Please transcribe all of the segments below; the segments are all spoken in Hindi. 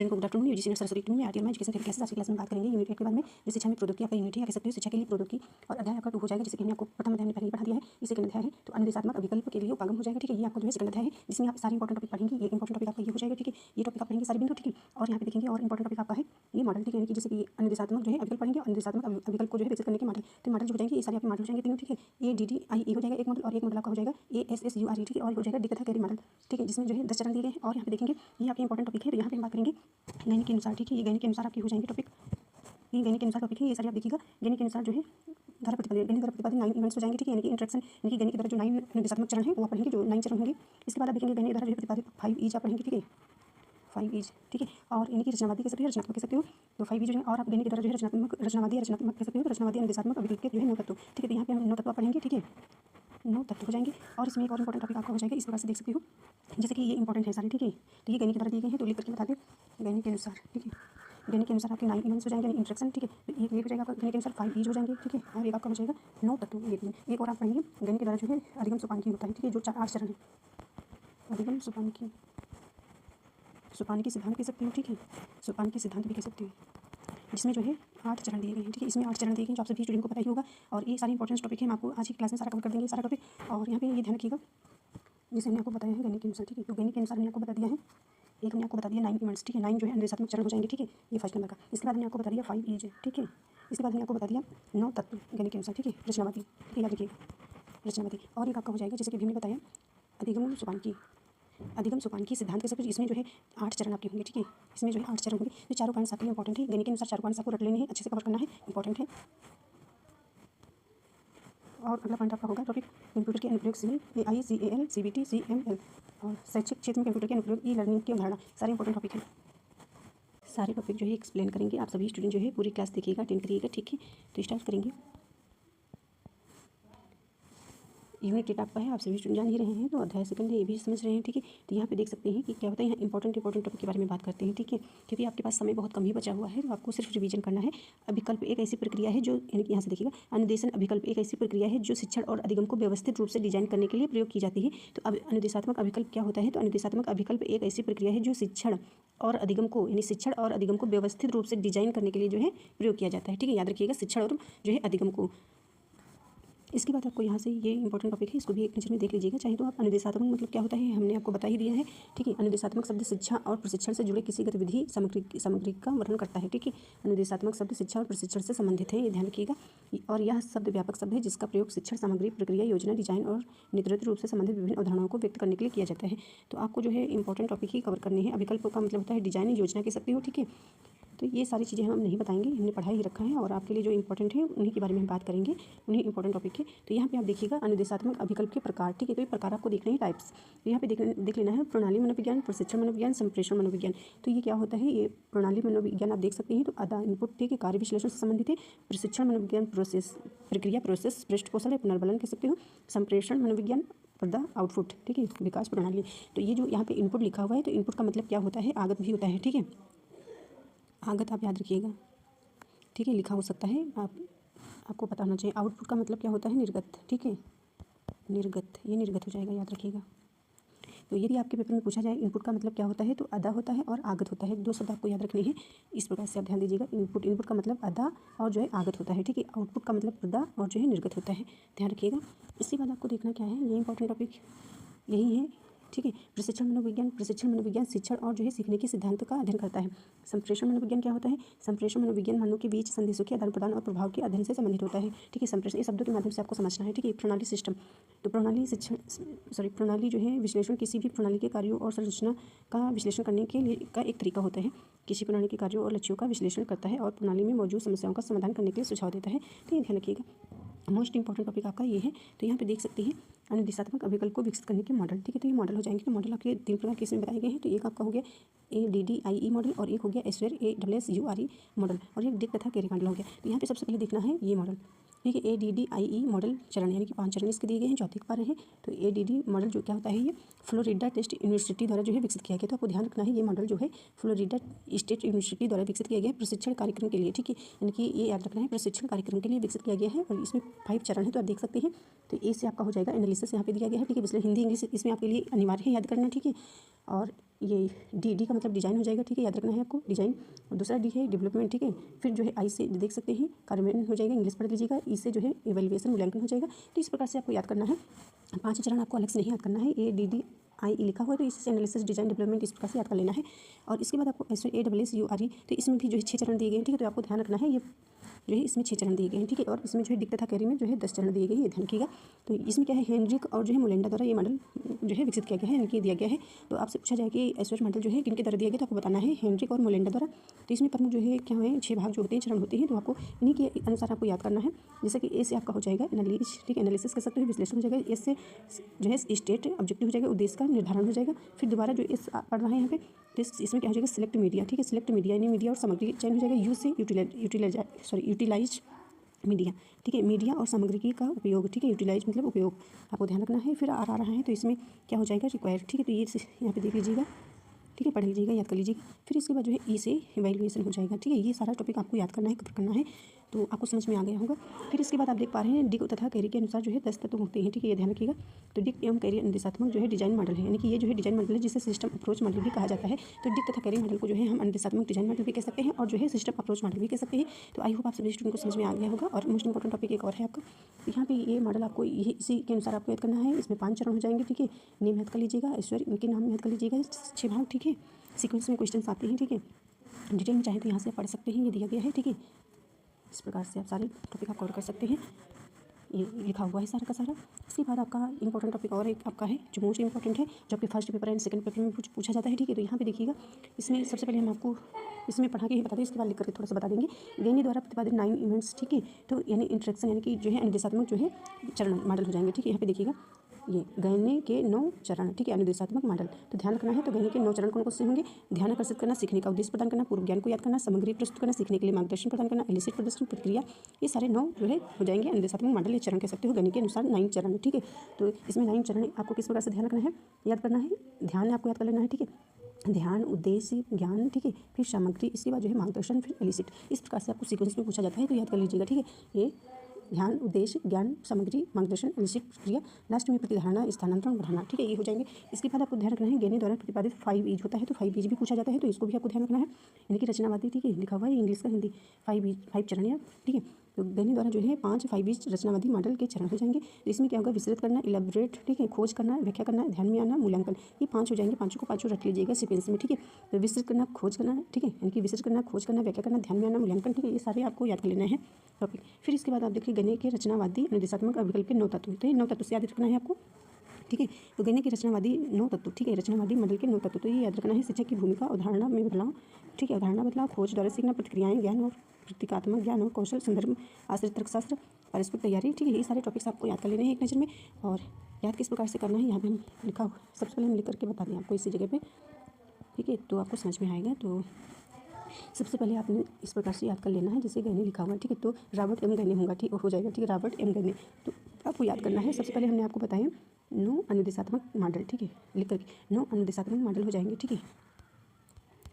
Good afternoon. UGC Saraswati team में आरटीएम एजुकेशन थेरेपी क्लासेस आज की क्लास में बात करेंगे यूनिट 1 के बारे में। जो शिक्षा में प्रौद्योगिकी आपका यूनिट है, कह सकते हो शिक्षा के लिए प्रौद्योगिकी, और अध्याय आपका 2 हो जाएगा, जैसे कि हमने आपको प्रथम अध्याय में पहले ही पढ़ा दिया है। ये सेकंड अध्याय है, तो अनुदेशात्मक अभिकल्प के लिए उपागम हो जाएगा। ठीक है, ये आपका जो है सेकंड अध्याय है, जिसमें आप सारे इंपॉर्टेंट टॉपिक पढ़ेंगे। ये इंपॉर्टेंट टॉपिक आपका ये हो जाएगा। ठीक है, ये टॉपिक आप पढ़ेंगे सारे बिंदु। ठीक है, और यहाँ पे देखेंगे और इंपॉर्टेंट टॉपिक आपका है ये मॉडल। ठीक है, कि जैसे कि अनुदेशात्मक जो है अभिकल्प पढ़ेंगे, अनुदेशात्मक अभिकल्प को जो है विकसित करने के मॉडल। तो मॉडल जो हो जाएंगे ये सारे आपके मॉडल हो जाएंगे तीनों। ठीक है, ADDIE हो जाएगा एक मॉडल, और एक मॉडल आपका हो जाएगा ASSURE। ठीक है, और हो जाएगा डिक तथा कैरी मॉडल। ठीक है, जिसमें जो है 10 चरण दिए गए हैं। और यहाँ पे देखेंगे ये आपके इंपॉर्टेंट टॉपिक है। तो यहाँ पे हम बात करेंगे गणित के अनुसार। ठीक है, ये गणित के अनुसार आपके हो जाएंगे टॉपिक। ये गणित के अनुसार टॉपिक है, ये सारे आप देखिएगा। गणित के अनुसार जो है धारा प्रतिपादन, गणित धारा प्रतिपादन 9 इवेंट्स हो जाएंगे। ठीक है, यानी कि इंटरेक्शन, यानी कि गणित के द्वारा जो 9 निर्देशात्मक चरण है वो आप पढ़ेंगे, जो 9 चरण होंगे। इसके बाद आप देखेंगे गणित द्वारा जो प्रतिपादित 5 ईज आप पढ़ेंगे। ठीक है, 5 ईज। ठीक है, और यानी कि रचनावादी कह सकते हो, रचनात्मक कह सकते हो। तो 5 ईज जो है, और आप गणित के द्वारा जो है रचनावादी कह सकते हो, तो रचनावादी अनुदेशात्मक अभिकल्प के जो है 9 तत्व। ठीक है, तो यहाँ पे हम 9 तत्व पढ़ेंगे। ठीक है, 9 तत्व हो जाएंगे। और इसमें एक और इंपॉर्टेंट टॉपिक आपका हो जाएगा, इस प्रकार से देख सकते हो, जैसे कि ये इंपॉर्टेंट है सारे। ठीक है, तो ये गणित के द्वारा दिए गए हैं, तो लिख करके बता दें गणित के अनुसार। ठीक है, गणित के अनुसार आपके 9 इवेंट्स हो जाएंगे, यानी इंटरेक्शन। ठीक है, तो एक हो जाएगा आपका गणित के अनुसार 5 ईज हो जाएंगे। ठीक है, और एक आपका हो जाएगा 9 तत्व। ये एक और आप पढ़ेंगे गणित के द्वारा जो है अधिगम सोपानकी होता है। ठीक है, जो 8 चरण है, अधिगम सोपानकी, सोपानकी सिद्धांत कह सकते हो। ठीक है, सोपानकी सिद्धांत भी कह सकते हो, जिसमें जो है 8 चरण दिए गए हैं। ठीक है, इसमें 8 चरण दिए गए हैं, जो आप सभी स्टूडेंट को पता ही होगा। और ये सारे इंपॉर्टेंट टॉपिक है, हम आपको आज की क्लास में सारा कवर कर देंगे, सारा टॉपिक। और यहाँ पे ये ध्यान रखिएगा, जैसे हमने आपको बताया है गणित के अनुसार। ठीक है, तो गणित के अनुसार हमने आपको बता दिया है, एक हमने आपको बता दिया 9 इवेंट्स। ठीक है, 9 जो है अनुदेशात्मक चरण हो जाएंगे। ठीक है, ये फर्स्ट नंबर का। इसके बाद हमने आपको बता दिया 5 ईज। ठीक है, इसके बाद हमने आपको बता दिया 9 तत्व गणित के अनुसार। ठीक है, रचनावादी, ठीक है, याद रखिएगा रचनावादी। और एक आपका हो जाएगा, जैसे कि हमने बताया अधिगम सोपानकी, अधिगम सोपानकी सिद्धांत के सब कुछ। इसमें जो है 8 चरण आपके होंगे। ठीक है, इसमें जो है 8 चरण होंगे। तो चारों पॉइंट्स आपके लिए इंपॉर्टेंट है, गणित के अनुसार चारों पॉइंट्स आपको रट लेने हैं, अच्छे से कवर करना है, इंपॉर्टेंट है। और अगला पॉइंट आपका होगा टॉपिक कंप्यूटर के अनुप्रयोग से AICAL CBT CML, और शैक्षिक क्षेत्र में कंप्यूटर के अनुप्रयोग ई लर्निंग की अवधारणा, सारे इंपॉर्टेंट टॉपिक हैं। सारे टॉपिक जो है एक्सप्लेन करेंगे, आप सभी स्टूडेंट जो है पूरी क्लास देखिएगा, अटेंड करिएगा। ठीक है, तो स्टार्ट करेंगे। यूनिट 1 आपका है, आप सभी स्टूडेंट जान ही रहे हैं, तो अध्याय सेकंड है, ये भी समझ रहे हैं। ठीक है, तो यहाँ पे देख सकते हैं कि क्या होता है, यहाँ इंपॉर्टेंट टॉपिक के बारे में बात करते हैं। ठीक है, क्योंकि आपके पास समय बहुत कम ही बचा हुआ है, तो आपको सिर्फ रिवीजन करना है। अभिकल्प एक ऐसी प्रक्रिया है जो, यानी कि यहाँ से देखिएगा, अनुदेशन अभिकल्प एक ऐसी प्रक्रिया है जो शिक्षण और अधिगम को व्यवस्थित रूप से डिजाइन करने के लिए प्रयोग की जाती है। तो अब अनुदेशात्मक अभिकल्प क्या होता है, तो अनुदेशात्मक अभिकल्प एक ऐसी प्रक्रिया है जो शिक्षण और अधिगम को, यानी शिक्षण और अधिगम को व्यवस्थित रूप से डिजाइन करने के लिए जो है प्रयोग किया जाता है। ठीक है, याद रखिएगा, शिक्षण और जो है अधिगम को। इसके बाद आपको यहाँ से ये इंपॉर्टेंट टॉपिक है, इसको भी एक नज़र में देख लीजिएगा। चाहे तो आप अनुदेशात्मक मतलब क्या होता है हमने आपको बता ही दिया है। ठीक है, अनुदेशात्मक शब्द शिक्षा और प्रशिक्षण से जुड़े किसी गतिविधि सामग्री का वर्णन करता है। ठीक है, अनुदेशात्मक शब्द शिक्षा और प्रशिक्षण से संबंधित है, ये ध्यान रखिएगा। और यह शब्द व्यापक शब्द है, जिसका प्रयोग शिक्षण सामग्री, प्रक्रिया, योजना, डिजाइन और नेतृत्व रूप से संबंधित विभिन्न अवधारणाओं को व्यक्त करने के लिए किया जाता है। तो आपको जो है इंपॉर्टेंट टॉपिक ही कवर करने हैं। अभिकल्प का मतलब होता है डिजाइन, योजना कह सकते हो। ठीक है, तो ये सारी चीज़ें हम नहीं बताएंगे, हमने पढ़ा ही रखा है, और आपके लिए जो इंपॉर्टेंट है उन्हीं के बारे में हम बात करेंगे, उन्हीं इंपॉर्टेंट टॉपिक है। तो यहाँ पे आप देखिएगा अनुदेशात्मक अभिकल्प के प्रकार। ठीक है, तो ये प्रकार आपको देखने हैं, टाइप्स। तो यहाँ पे देख लेना है प्रणाली मनोविज्ञान, प्रशिक्षण मनोविज्ञान, संप्रेषण मनोविज्ञान। तो ये क्या होता है, ये प्रणाली मनोविज्ञान आप देख सकते हैं, तो आधा इनपुट, ठीक है, कार्य विश्लेषण से संबंधित है। प्रशिक्षण मनोविज्ञान प्रोसेस, प्रक्रिया, प्रोसेस, पृष्ठपोषण या पुनर्बलन कह सकते हो। संप्रेषण मनोविज्ञान प्रदा, आउटपुट, ठीक है, विकास प्रणाली। तो ये जो यहाँ पे इनपुट लिखा हुआ है, तो इनपुट का मतलब क्या होता है, आगत भी होता है। ठीक है, आगत आप याद रखिएगा। ठीक है, लिखा हो सकता है, आपको पता होना चाहिए। आउटपुट का मतलब क्या होता है, निर्गत। ठीक है, निर्गत, ये निर्गत हो जाएगा, याद रखिएगा। तो यदि आपके पेपर में पूछा जाए इनपुट का मतलब क्या होता है, तो अदा होता है और आगत होता है, 2 शब्द आपको याद रखने हैं। इस प्रकार से आप ध्यान दीजिएगा। इनपुट का मतलब अदा और जो है आगत होता है। ठीक है, आउटपुट का मतलब प्रदा और जो है निर्गत होता है, ध्यान रखिएगा। इसके बाद आपको देखना क्या है, ये इंपॉर्टेंट टॉपिक यही है। ठीक है, प्रशिक्षण मनोविज्ञान शिक्षण और जो है सीखने के सिद्धांत का अध्ययन करता है। संप्रेषण मनोविज्ञान क्या होता है, संप्रेषण मनोविज्ञान मानव के बीच संदेशों के आदान प्रदान और प्रभाव के अध्ययन से संबंधित होता है। ठीक है, संप्रेषण ये शब्दों के माध्यम से आपको समझना है। ठीक है, प्रणाली सिस्टम, तो प्रणाली जो है विश्लेषण, किसी भी प्रणाली के कार्यों और संरचना का विश्लेषण करने के लिए का एक तरीका होता है। किसी प्रणाली के कार्यों और लक्ष्यों का विश्लेषण करता है और प्रणाली में मौजूद समस्याओं का समाधान करने के लिए सुझाव देता है। तो ये ध्यान रखिएगा, मोस्ट इंपॉर्टेंट टॉपिक आपका ये है। तो यहाँ पे देख सकते हैं अनुदेशात्मक अभिकल्प को विकसित करने के मॉडल। ठीक है, तो ये मॉडल हो जाएंगे। तो मॉडल आपके 3 प्रकार के इसमें बताए गए हैं। तो एक आपका हो गया ADDIE मॉडल, और एक हो गया ASSURE मॉडल, और एक डिक तथा कैरी मॉडल हो गया। तो यहाँ पे सबसे पहले देखना है ये मॉडल। ठीक है, ADDIE मॉडल चरण, यानी कि 5 चरण इसके दिए गए हैं, चौथे पा रहे हैं। तो ADD मॉडल जो क्या होता है, ये फ्लोरिडा टेस्ट यूनिवर्सिटी द्वारा जो है विकसित किया गया। तो आपको ध्यान रखना है, ये मॉडल जो है फ्लोरिडा स्टेट यूनिवर्सिटी द्वारा विकसित किया गया है प्रशिक्षण कार्यक्रम के लिए। ठीक है, यानी कि ये याद रखना है, प्रशिक्षण कार्यक्रम के लिए विकसित किया गया है, और इसमें 5 चरण है, तो आप देख सकते हैं। तो ए से आपका हो जाएगा एनालिसिस, यहाँ पे दिया गया है। ठीक है, इसलिए हिंदी इंग्लिश इसमें आपके लिए अनिवार्य है याद करना। ठीक है, और ये डी का मतलब डिज़ाइन हो जाएगा, ठीक है, याद रखना है आपको डिज़ाइन। और दूसरा डी है डेवलपमेंट, ठीक है। फिर जो है आई से देख सकते हैं कार्यान्वयन हो जाएगा, इंग्लिश पढ़ लीजिएगा। ई से जो है इवैल्यूएशन मूल्यांकन हो जाएगा। तो इस प्रकार से आपको याद करना है, 5 चरण आपको अलग से नहीं याद करना है। ADDIE लिखा हुआ है तो इससे एनालिसिस डिजाइन डेवलपमेंट इस प्रकार से याद कर लेना है। और इसके बाद आपको ASSURE, तो इसमें भी जो है 6 चरण दिए गए हैं, ठीक है। तो आपको ध्यान रखना है ये जो है इसमें 6 चरण दिए गए हैं, ठीक है। और इसमें जो है डिक तथा कैरी में जो है 10 चरण दिए गए हैं, ये ध्यान रखिएगा। तो इसमें क्या है, हेनरिक और जो है मोलेंडा द्वारा ये मॉडल जो है विकसित किया गया है, यानी कि दिया गया है। तो आपसे पूछा जाए कि एसओएच मॉडल जो है किनके द्वारा दिया गया, तो आपको बताना है हेनरिक और मोलेंडा द्वारा। तो इसमें प्रमुख जो है क्या है, 6 भाग जो होते हैं, चरण होते हैं। तो आपको इन्हीं के अनुसार आपको याद करना है। जैसे कि ए से आपका हो जाएगा एनालिस, ठीक है, एनालिसिस कर सकते हो, विश्लेषण हो जाएगा। एस से जो है स्टेट ऑब्जेक्टिव हो जाएगा, उद्देश्य का निर्धारण हो जाएगा। फिर दोबारा जो एस पढ़ रहा है यहाँ पे, तो इसमें क्या हो जाएगा, सिलेक्ट मीडिया, ठीक है, सिलेक्ट मीडिया यानी मीडिया और सामग्री चयन हो जाएगा। यू से यूटिलाइज मीडिया, ठीक है, मीडिया और सामग्री का उपयोग, ठीक है, यूटिलाइज मतलब उपयोग, आपको ध्यान रखना है। फिर आ रहा है तो इसमें क्या हो जाएगा, रिक्वायर, ठीक है। तो ये यहाँ पे देख लीजिएगा, ठीक है, पढ़ लीजिएगा, याद कर लीजिएगा। फिर इसके बाद जो है ई से इवैल्यूएशन हो जाएगा, ठीक है। ये सारा टॉपिक आपको याद करना है, कवर करना है, तो आपको समझ में आ गया होगा। फिर इसके बाद आप देख पा रहे हैं डिक तथा कैरी के अनुसार जो है 10 तत्व होते हैं, ठीक है, ये ध्यान रखिएगा। तो डिक एवं कैरी अनुदेशात्मक जो है डिजाइन मॉडल है, यानी कि ये जो है डिजाइन मॉडल है जिसे सिस्टम अप्रोच मॉडल भी कहा जाता है। तो डिक तथा कैरी मॉडल को जो है हम अनुदेशात्मक डिजाइन मॉडल भी कह सकते हैं और जो है सिस्टम अप्रोच मॉडल भी कह सकते हैं। तो आई होप आप सभी स्टूडेंट को समझ में आ गया होगा। और मोस्ट इंपॉर्टेंट टॉपिक एक और है आपका, तो यहाँ पे ये मॉडल आपको ये इसी के अनुसार आपको याद करना है। इसमें 5 चरण हो जाएंगे, ठीक है। नेम याद कर लीजिएगा, ऐश्वर्य इनके नाम याद कर लीजिएगा, 6 भाग, ठीक है। सीक्वेंस में क्वेश्चन आते हैं, ठीक है। डिटेल में चाहे तो यहाँ से पढ़ सकते हैं, ये दिया गया है, ठीक है। इस प्रकार से आप सारे टॉपिक आप कवर कर सकते हैं, ये लिखा हुआ है सारा का सारा। इसके बाद आपका इंपॉर्टेंट टॉपिक और एक आपका है जो मोस्ट इंपॉर्टेंट है, जो आपके first paper and second paper में पूछा जाता है, ठीक है। तो यहाँ पे देखिएगा, इसमें सबसे पहले हम आपको इसमें पढ़ा के ही बता दें, इसके बाद लिख करके थोड़ा सा बता देंगे। गैनी द्वारा प्रतिपादित 9 इवेंट्स, ठीक है। तो यानी इंट्रैक्शन यानी कि जो है अनुदेशात्मक जो है चरण मॉडल हो जाएंगे, ठीक है। यहाँ पे देखिएगा, ये गैनी के 9 चरण, ठीक है, अनुदेशात्मक मॉडल। तो ध्यान रखना है, तो गैनी के 9 चरण कौन कौन से होंगे, ध्यान आकर्षित करना, सीखने का उद्देश्य प्रदान करना, पूर्व ज्ञान को याद करना, सामग्री प्रस्तुत करना, सीखने के लिए मार्गदर्शन प्रदान करना, एलिसिट प्रदर्शन, प्रतिक्रिया, ये सारे 9 जो है हो जाएंगे अनुदेशात्मक मॉडल, ये चरण कह सकते हो। गैनी के अनुसार 9 चरण, ठीक है। तो इसमें 9 चरण आपको किस प्रकार से ध्यान रखना है, याद करना है, ध्यान आपको याद कर लेना है, ठीक है। ध्यान, उद्देश्य, ज्ञान, ठीक है, फिर सामग्री, इसके बाद जो है मार्गदर्शन, फिर एलिसिट, इस प्रकार से आपको सीक्वेंस में पूछा जाता है, तो याद कर लीजिएगा, ठीक है। ये ध्यान, उद्देश्य, ज्ञान, सामग्री, मार्गदर्शन, एलिसिट, प्रक्रिया, लास्ट में प्रतिधारणा, स्थानांतरण, बढ़ाना, ठीक है, ये हो जाएंगे। इसके बाद आपको ध्यान रखना है, गैनी द्वारा प्रतिपादित 5 ईज होता है, तो 5 ईज भी पूछा जाता है, तो इसको भी आपको ध्यान रखना है, यानी कि रचनावादी, ठीक है, लिखा हुआ है इंग्लिश का हिंदी 5 चरण है, ठीक है। तो गैनी द्वारा जो है 5 ईज रचनावादी मॉडल के चरण हो जाएंगे। तो इसमें क्या होगा, विस्तृत करना, इलेबोरेट, ठीक है, खोज करना, व्याख्या करना, ध्यान में आना, मूल्यांकन, ये 5 हो जाएंगे। 5 को 5 रख लीजिएगा सीक्वेंस में, ठीक है। तो विस्तृत करना, खोज करना, ठीक है, यानी कि विस्तृत करना, खोज करना, व्याख्या करना, ध्यान में आना, मूल्यांकन, ठीक है, ये सारे आपको याद कर लेना है टॉपिक। फिर इसके बाद आप देखिए गैनी के रचनावादी अनुदेशात्मक विकल्प के 9 तत्व, तो ये 9 तत्व से याद रखना है आपको, ठीक है। तो गैनी के रचनावादी 9 तत्व, ठीक है, रचनावादी मॉडल के 9 तत्व, तो ये याद रखना है। शिक्षक की भूमिका, अवधारणा में बदलाव, ठीक है, अवधारणा बदलाव, खोज द्वारा सीखना, प्रतिक्रियाएं, ज्ञान और प्रतीकात्मक ज्ञान और कौशल, संदर्भ आश्रित तर्कशास्त्र, परस्पर तैयारी, ठीक है, ये सारे टॉपिक्स आपको याद कर लेने हैं एक नज़र में। और याद किस प्रकार से करना है, यहाँ पे हम लिखा हुआ, सबसे पहले हम लिख करके बता दें आपको इसी जगह पे, ठीक है, तो आपको समझ में आएगा। तो सबसे पहले आपने इस प्रकार से याद कर लेना है, जैसे गैनी लिखा हुआ है, ठीक है। तो रॉबर्ट एम गैनी होगा, ठीक हो जाएगा, ठीक है, रॉबर्ट एम गैनी। तो आपको याद करना है, सबसे पहले हमने आपको बताया 9 अनुदेशात्मक मॉडल, ठीक है, लिख करके 9 अनुदेशात्मक मॉडल हो जाएंगे, ठीक है,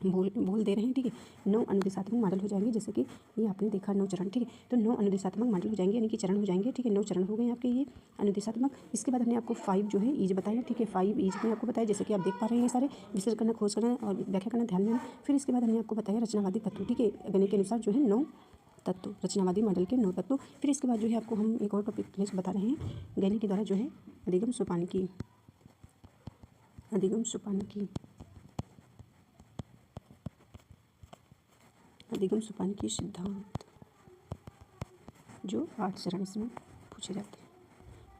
बोल दे रहे हैं, ठीक है। 9 अनुदेशात्मक मॉडल हो जाएंगे, जैसे कि ये आपने देखा 9 चरण, ठीक है। तो 9 अनुदेशात्मक मॉडल हो जाएंगे, यानी कि चरण हो जाएंगे, ठीक है। 9 चरण हो गए आपके ये अनुदेशात्मक। इसके बाद हमने आपको 5 जो है ईज बताया, ठीक है, 5 ईज में आपको बताया, जैसे कि आप देख पा रहे हैं ये सारे, विश्लेषण करना, खोज करना और व्याख्या करना, ध्यान में। फिर इसके बाद हमने आपको बताया रचनावादी तत्व, ठीक है, गणित के अनुसार जो है 9 तत्व, रचनावादी मॉडल के 9 तत्व। फिर इसके बाद जो है आपको हम एक और टॉपिक बता रहे हैं, गैनी के द्वारा जो है अधिगम सोपान की, अधिगम सोपान की, अधिगम सोपान की सिद्धांत, जो 8 चरण इसमें पूछे जाते हैं,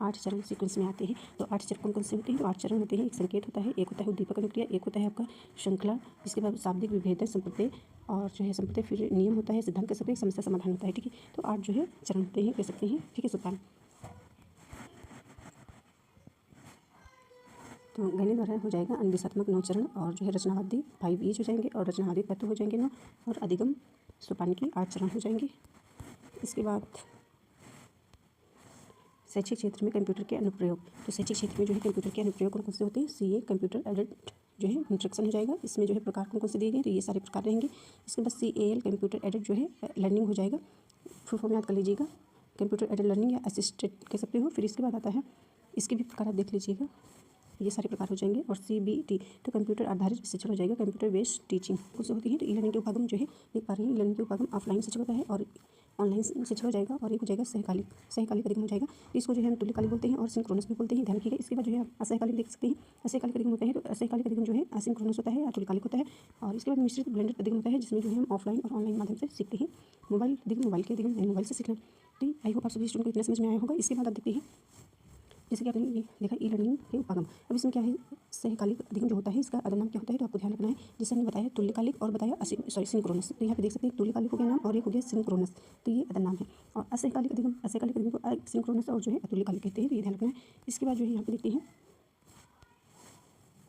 8 चरण सीक्वेंस में आते हैं। तो 8 चरण कौन कौन से होते हैं, तो 8 चरण होते हैं। एक संकेत होता है, एक होता है उद्दीपक अनुक्रिया, एक होता है आपका श्रृंखला, इसके बाद शाब्दिक विभेदन, संप्रत्यय और जो है संप्रत्यय, फिर नियम होता है, सिद्धांत कह सकते हैं, समस्या समाधान होता है, ठीक है। तो 8 जो है चरण होते हैं, कह सकते हैं, ठीक है, सोपान। तो गैनी द्वारा हो जाएगा अनुदेशात्मक 9 चरण, और जो है रचनावादी 5 ईज हो जाएंगे, और रचनावादी तत्व हो जाएंगे 9, और अधिगम सोपान की 8 चरण हो जाएंगे। इसके बाद शैक्षिक क्षेत्र में कंप्यूटर के अनुप्रयोग, तो शैक्षिक क्षेत्र में जो है कंप्यूटर के अनुप्रयोग कौन कौन से होते हैं, CA कंप्यूटर एडेड जो है इंस्ट्रक्शन हो जाएगा, इसमें जो है प्रकार कौन कौन से दिए गए, तो ये सारे प्रकार रहेंगे। इसके बाद CAL कंप्यूटर एडेड जो है लर्निंग हो जाएगा, फुल फॉर्म याद कर लीजिएगा, कंप्यूटर एडेड लर्निंग या असिस्टेड कह सकते हो। फिर इसके बाद आता है, इसके भी प्रकार आप देख लीजिएगा, ये सारे प्रकार हो जाएंगे। और CBT तो कंप्यूटर आधारित शिक्षण हो जाएगा, कंप्यूटर बेस्ड टीचिंग उससे होती है। तो ई लर्निंग के उपागम जो है देख पा रहे हैं, ई लर्निंग के उपागम ऑफलाइन शिक्षण होता है और ऑनलाइन शिक्षण हो जाएगा। और एक हो जाएगा सहकालिक अधिगम हो जाएगा। इसको जो है हम तुल्यकालिक बोलते हैं और सिंक्रोनस भी बोलते हैं, ध्यान रखिएगा। इसके बाद जो है आप असहकालिक देख सकते हैं। असहकालिक अधिगम होता है तो असहकालिक अधिगम जो है असिंक्रोनस होता है या तुल्यकालिक होता है। और इसके बाद मिश्रित ब्लेंडेड अधिगम होता है, जिसमें जो है हम ऑफलाइन और ऑनलाइन माध्यम से सीखते हैं। मोबाइल के अधिगम यानी मोबाइल से सीखना। तो आई होप आप सभी स्टूडेंट को इतना समझ में आया होगा। इसके बाद आप देखते हैं जैसे कि आपने ये देखा ई लर्निंग के उपागम। अब इसमें क्या है, सहकालिक अधिगम जो होता है इसका अदर नाम क्या होता है तो आपको ध्यान रखना है। जैसे हमने बताया तुल्यकालिक और बताया सिंक्रोनस। तो यहाँ पे देख सकते हैं तुल्यकालिक हो गया नाम और एक हो गया सिंक्रोनस, तो ये अदर नाम है। और असहकालिक अधिगम को सिंक्रोनस और जो है अतुल्यकालिक कहते हैं, तो ये ध्यान रखना है। इसके बाद जो है यहाँ पे देखते हैं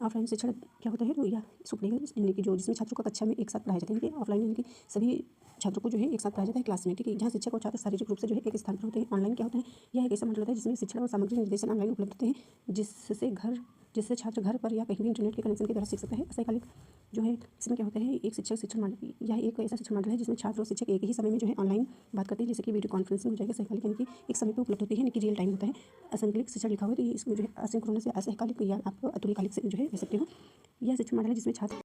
ऑफलाइन शिक्षण क्या होता है तो या इसको पढ़ेगा, यानी कि जो जिसमें छात्रों को कक्षा में एक साथ पढ़ाया जाता है। ऑफलाइन यानी कि सभी छात्रों को जो है एक साथ पढ़ाया जाता है क्लास में, ठीक है, जहाँ शिक्षक और छात्र शारीरिक रूप से जो है एक स्थान पर होते हैं। ऑनलाइन क्या होता है, यह एक ऐसा मॉडल होता है जिसमें शिक्षण और सामग्री निर्देशन ऑनलाइन उपलब्ध होते हैं, जिससे छात्र घर पर या कहीं भी इंटरनेट के कनेक्शन के द्वारा सीख सकता है। असहकालिक जो है इसमें क्या होता है, एक शिक्षण मॉडल, यह एक ऐसा शिक्षण मॉडल है जिसमें छात्र और शिक्षक एक ही समय में जो है ऑनलाइन बात करते हैं, जैसे कि वीडियो कॉन्फ्रेंसिंग हो जाएगा। सहकालिक यानी कि एक समय पर उपलब्ध होती है, यानी कि रियल टाइम होता है। असंकलित शिक्षण लिखा हुआ है तो ये इसमें जो है असंक्रोनस या असहकालिक या आप अतुल्यकालिक से जो है कह सकते हो। यह शिक्षण मॉडल है जिसमें छात्र